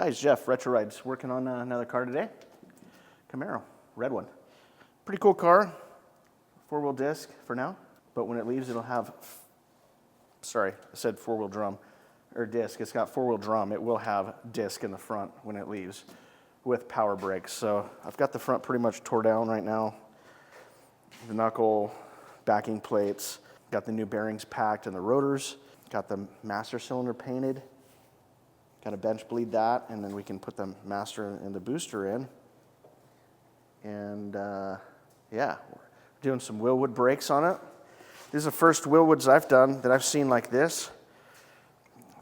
Guys, Jeff, Retro Rides, working on another car today. Camaro, red one. Pretty cool car, four-wheel disc for now, but when it leaves it'll have, sorry, I said four-wheel drum, or disc. It's got four-wheel drum. It will have disc in the front when it leaves with power brakes. So I've got the front pretty much tore down right now. The knuckle, backing plates, got the new bearings packed and the rotors, got the master cylinder painted. Got to bench bleed that, and then we can put the master and the booster in. And yeah, we're doing some Wilwood brakes on it. These are the first Wilwoods I've done that I've seen like this.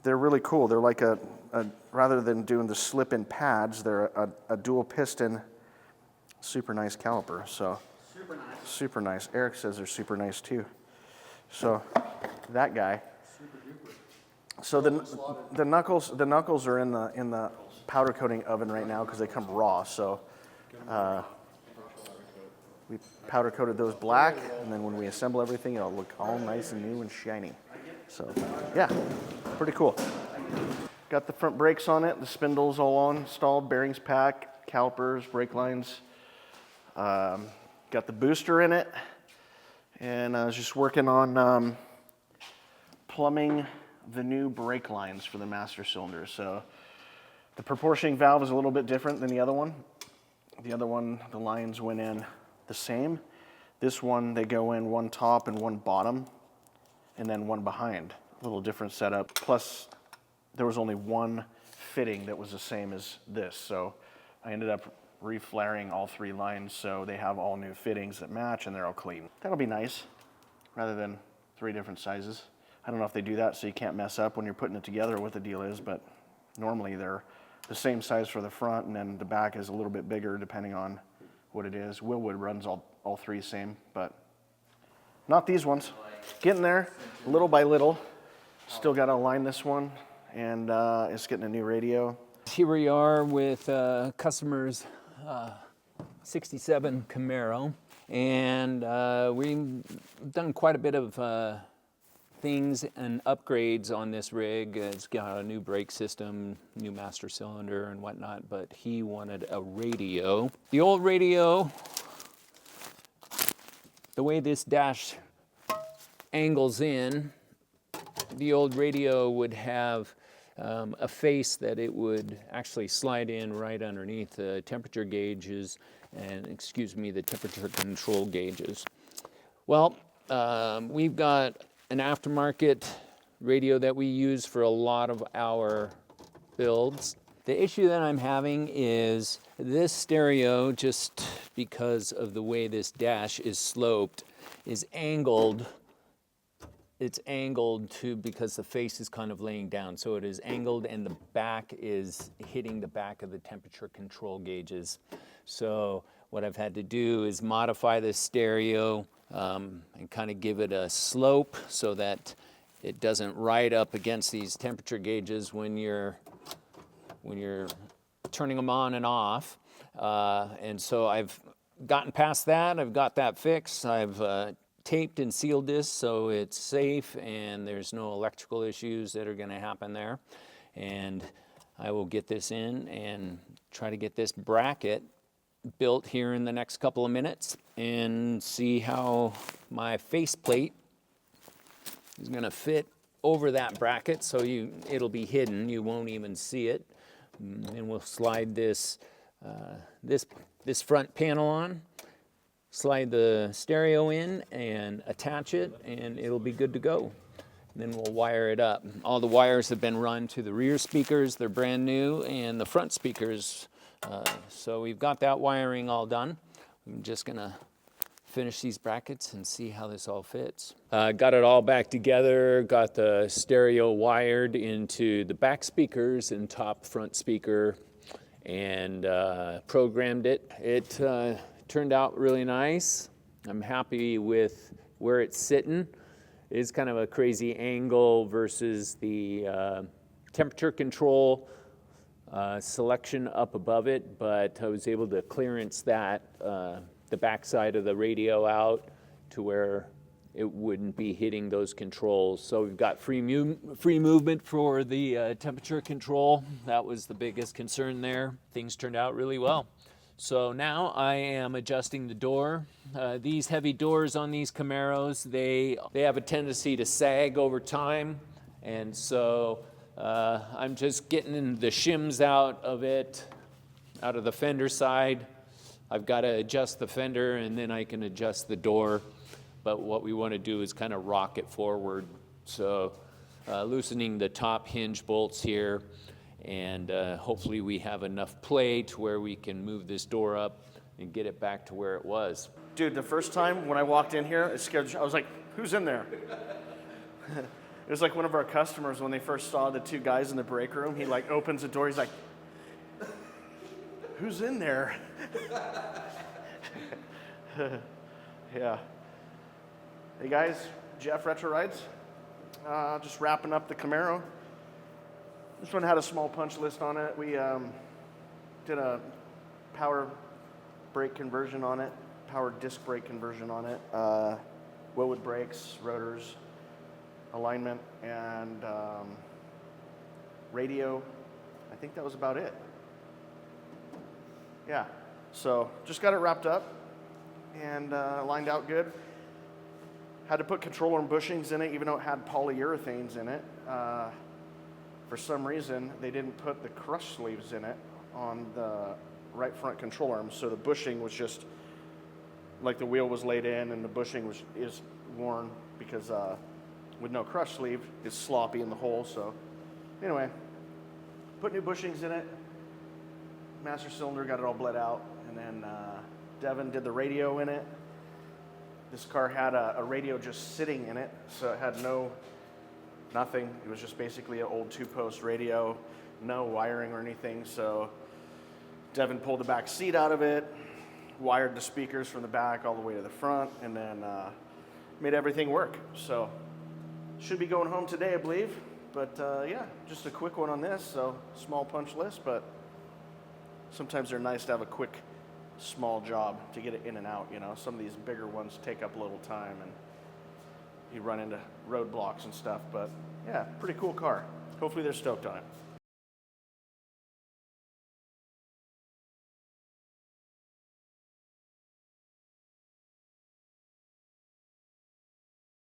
They're really cool. They're like a rather than doing the slip-in pads, they're a dual piston, super nice caliper. So super nice. Super nice. Eric says they're super nice too. So that guy. So the knuckles are in the powder coating oven right now because they come raw. So we powder coated those black, and then when we assemble everything, it'll look all nice and new and shiny. So yeah, pretty cool. Got the front brakes on it, the spindles all installed, bearings packed, calipers, brake lines. Got the booster in it, and I was just working on plumbing the new brake lines for the master cylinder. So the proportioning valve is a little bit different than the other one. The other one, the lines went in the same. This one, they go in one top and one bottom, and then one behind. A little different setup. Plus, there was only one fitting that was the same as this. So I ended up reflaring all three lines so they have all new fittings that match and they're all clean. That'll be nice, rather than three different sizes. I don't know if they do that so you can't mess up when you're putting it together or what the deal is, but normally they're the same size for the front, and then the back is a little bit bigger depending on what it is. Wilwood runs all three same, but not these ones. Getting there, little by little. Still got to align this one, and it's getting a new radio. Here we are with customers' 67 Camaro, and we've done quite a bit of things and upgrades on this rig. It's got a new brake system, new master cylinder and whatnot, but he wanted a radio. The old radio, the way this dash angles in, the old radio would have a face that it would actually slide in right underneath the temperature gauges and, the temperature control gauges. Well, we've got an aftermarket radio that we use for a lot of our builds. The issue that I'm having is this stereo, just because of the way this dash is sloped, is angled. It's angled because the face is kind of laying down. So it is angled and the back is hitting the back of the temperature control gauges. So what I've had to do is modify this stereo and kind of give it a slope so that it doesn't ride up against these temperature gauges when you're turning them on and off. And so I've gotten past that. I've got that fixed. I've taped and sealed this so it's safe and there's no electrical issues that are going to happen there. And I will get this in and try to get this bracket built here in the next couple of minutes and see how my faceplate is going to fit over that bracket, so it'll be hidden, you won't even see it. And we'll slide this front panel on, slide the stereo in and attach it, and it'll be good to go. And then we'll wire it up. All the wires have been run to the rear speakers, they're brand new, and the front speakers. So we've got that wiring all done. I'm just gonna finish these brackets and see how this all fits. Got it all back together, got the stereo wired into the back speakers and top front speaker, and programmed it. It turned out really nice. I'm happy with where it's sitting. It's kind of a crazy angle versus the temperature control selection up above it, but I was able to clearance that, the back side of the radio out to where it wouldn't be hitting those controls. So we've got free movement for the temperature control. That was the biggest concern there. Things turned out really well. So now I am adjusting the door. These heavy doors on these Camaros, they have a tendency to sag over time. And so I'm just getting the shims out of it, out of the fender side. I've got to adjust the fender and then I can adjust the door. But what we want to do is kind of rock it forward. So loosening the top hinge bolts here, and hopefully we have enough play to where we can move this door up and get it back to where it was. Dude, the first time when I walked in here, it scared. I was like, who's in there? It was like one of our customers when they first saw the two guys in the break room. He like opens the door. He's like, who's in there? Yeah. Hey guys, Jeff Retro Rides. Just wrapping up the Camaro. This one had a small punch list on it. We did a power brake conversion on it, power disc brake conversion on it, Wilwood brakes, rotors, alignment, and radio. I think that was about it. Yeah, so just got it wrapped up and lined out good. Had to put control arm bushings in it, even though it had polyurethanes in it. For some reason, they didn't put the crush sleeves in it on the right front control arm, so the bushing was just like the wheel was laid in, and the bushing is worn because with no crush sleeve, it's sloppy in the hole. So anyway, put new bushings in it. Master cylinder, got it all bled out, and then Devin did the radio in it. This car had a radio just sitting in it, so it had nothing. It was just basically an old 2-post radio, no wiring or anything. So Devin pulled the back seat out of it, wired the speakers from the back all the way to the front, and then made everything work. So should be going home today, I believe. But yeah, just a quick one on this. So small punch list, but sometimes they're nice to have a quick, small job to get it in and out. You know, some of these bigger ones take up a little time and you run into roadblocks and stuff. But yeah, pretty cool car. Hopefully they're stoked on it.